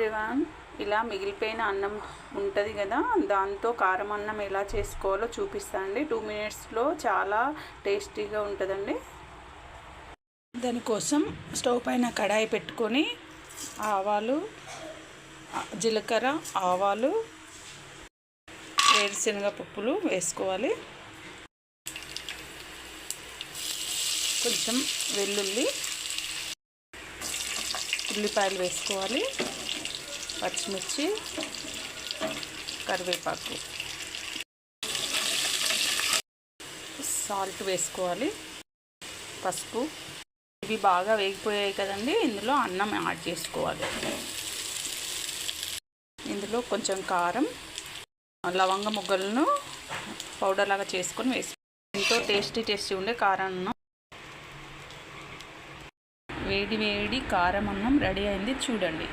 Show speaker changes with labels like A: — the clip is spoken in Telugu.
A: ఎవ్రీవన్, ఇలా మిగిలిపోయిన అన్నం ఉంటుంది కదా, దాంతో కారం అన్నం ఎలా చేసుకోవాలో చూపిస్తానండి. 2 మినిట్స్లో చాలా టేస్టీగా ఉంటుందండి. దానికోసం స్టవ్ పైన కడాయి పెట్టుకొని ఆవాలు, జీలకర్ర, ఆవాలు, వేరుశనగ పప్పులు వేసుకోవాలి. కొంచెం వెల్లుల్లి, ఉల్లిపాయలు వేసుకోవాలి. పచ్చిమిర్చి, కరివేపాకు, సాల్ట్ వేసుకోవాలి. పసుపు. ఇవి బాగా వేగిపోయాయి కదండి, ఇందులో అన్నం యాడ్ చేసుకోవాలి. ఇందులో కొంచెం కారం, లవంగ ముగ్గలను పౌడర్ లాగా చేసుకొని వేసుకోవాలి. ఎంతో టేస్టీ ఉండే కారం అన్నం, వేడి కారం అన్నం రెడీ అయింది చూడండి.